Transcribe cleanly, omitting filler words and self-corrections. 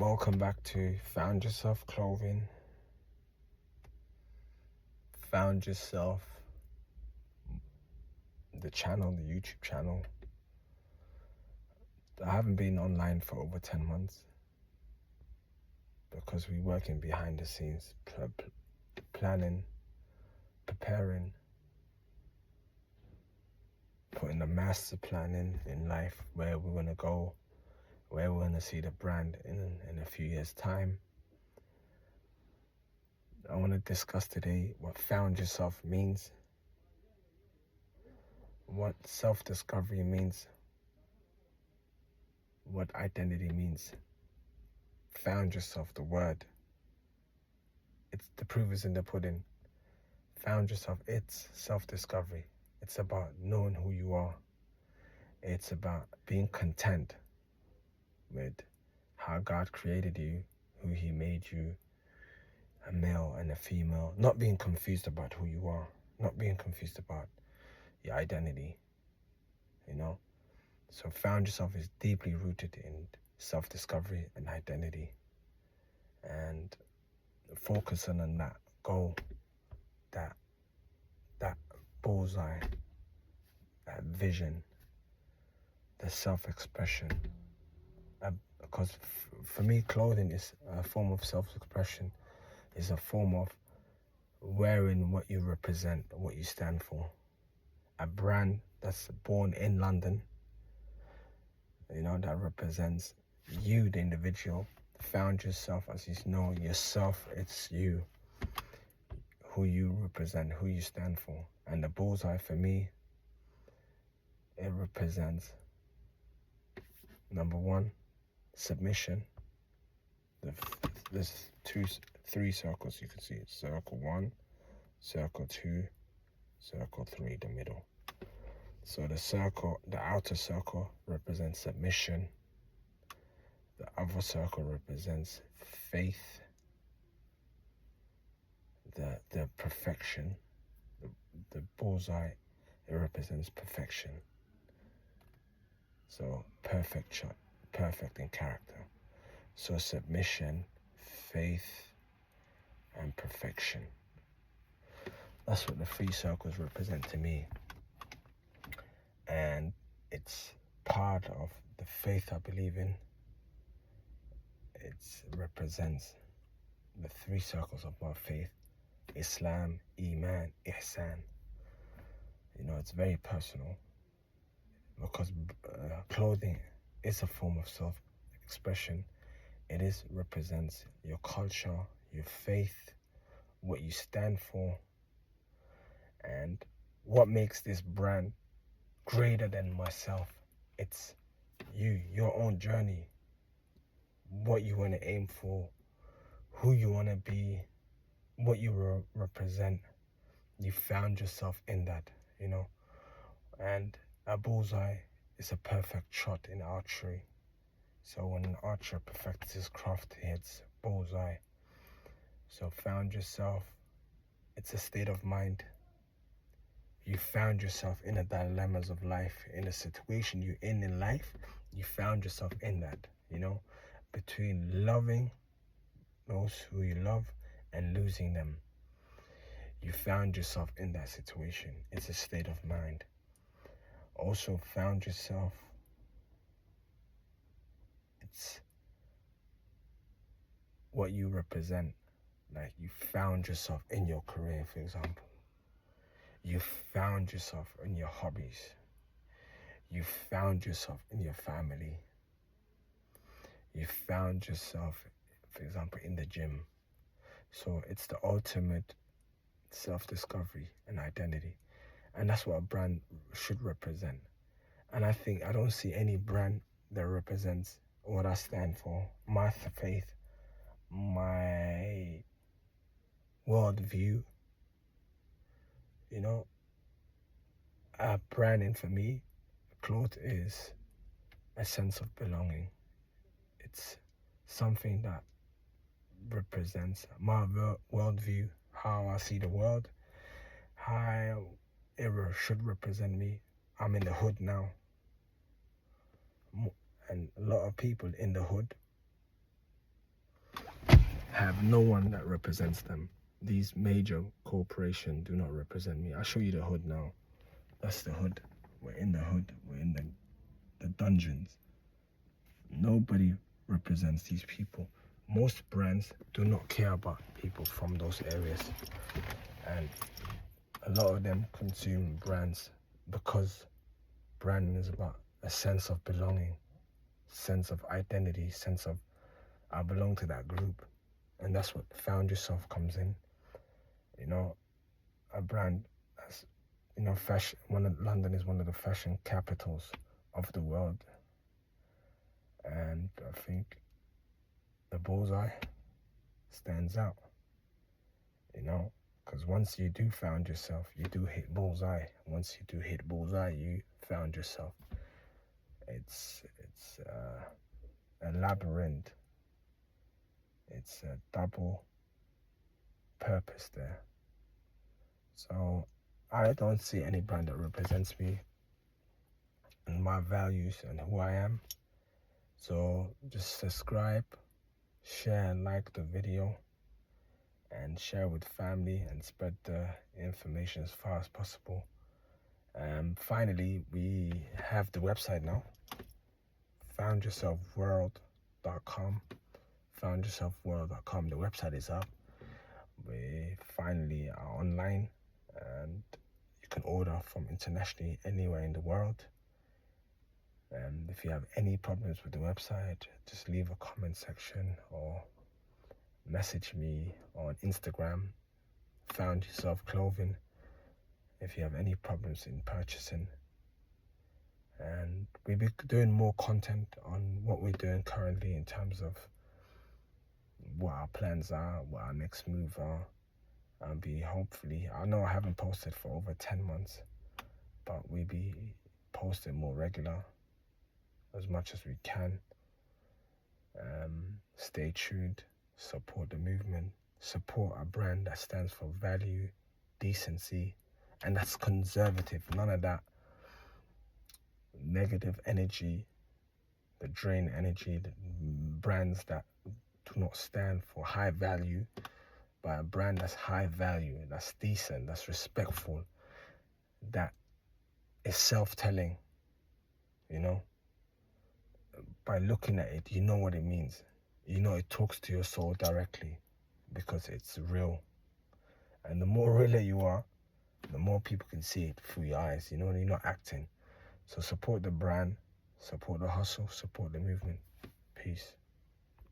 Welcome back to Found Yourself Clothing. Found Yourself, the YouTube channel. I haven't been online for over 10 months because we're working behind the scenes, planning, preparing, putting a master plan in life, where we're going to go, where we're going to see the brand in a few years' time. I want to discuss today what found yourself means, what self-discovery means, what identity means. Found yourself, the word. The proof is in the pudding. Found yourself, it's self-discovery. It's about knowing who you are. It's about being content with how God created you, who He made you, a male and a female. Not being confused about who you are. Not being confused about your identity. So found yourself is deeply rooted in self-discovery and identity. And focusing on that goal, that bullseye, that vision, the self-expression. Because for me, clothing is a form of self-expression, is a form of wearing what you represent, what you stand for. A brand that's born in London, that represents you, the individual. Found yourself, as you know, yourself, it's you, who you represent, who you stand for. And the bullseye, for me, it represents, number one, submission. There's three circles you can see. Circle 1, circle 2, circle 3, the middle. So the outer circle represents submission. The other circle represents faith, the perfection. The bullseye, it represents perfection. So perfect in character. So submission, faith, and perfection. That's what the three circles represent to me. And it's part of the faith I believe in. It represents the three circles of my faith: Islam, Iman, Ihsan. It's very personal, because clothing is a form of self-expression. It represents your culture, your faith, what you stand for, and what makes this brand greater than myself. It's you, your own journey, what you want to aim for, who you want to be, what you represent. You found yourself in that, and a bullseye is a perfect shot in archery. So when an archer perfects his craft, he hits bullseye. So found yourself, it's a state of mind. You found yourself in the dilemmas of life, in a situation you're in life. You found yourself in that, between loving those who you love and losing them. You found yourself in that situation. It's a state of mind. Also found yourself, it's what you represent. Like, you found yourself in your career, for example. You found yourself in your hobbies. You found yourself in your family. You found yourself, for example, in the gym. So it's the ultimate self-discovery and identity. And that's what a brand should represent. And I don't see any brand that represents what I stand for, my faith, my worldview. Branding for me, clothes is a sense of belonging. It's something that represents my worldview, how I see the world, how it should represent me. I'm in the hood now, and a lot of people in the hood have no one that represents them. These major corporations do not represent me. I'll show you the hood now. That's the hood. We're in the hood. We're in the dungeons. Nobody represents these people. Most brands do not care about people from those areas. And a lot of them consume brands because branding is about a sense of belonging, sense of identity, sense of I belong to that group. And that's what Found Yourself comes in. You know, a brand as fashion. London is one of the fashion capitals of the world, and I think the bullseye stands out. Because once you do found yourself, you do hit bullseye. Once you do hit bullseye, you found yourself. It's a labyrinth. It's a double purpose there. So I don't see any brand that represents me and my values and who I am. So just subscribe, share and like the video, and share with family and spread the information as far as possible. Finally, we have the website now, foundyourselfworld.com. Foundyourselfworld.com. The website is up. We finally are online, and you can order from internationally anywhere in the world. And if you have any problems with the website, just leave a comment section or message me on Instagram, Found Yourself Clothing, if you have any problems in purchasing. And we'll be doing more content on what we're doing currently in terms of what our plans are, what our next move are. Hopefully, I know I haven't posted for over 10 months, but we'll be posting more regular as much as we can. Stay tuned, support the movement, support a brand that stands for value, decency, and that's conservative. None of that negative energy, the drain energy, the brands that do not stand for high value, but a brand that's high value, that's decent, that's respectful, that is self-telling. By looking at it, you know what it means. It talks to your soul directly because it's real. And the more realer you are, the more people can see it through your eyes. You're not acting. So support the brand, support the hustle, support the movement.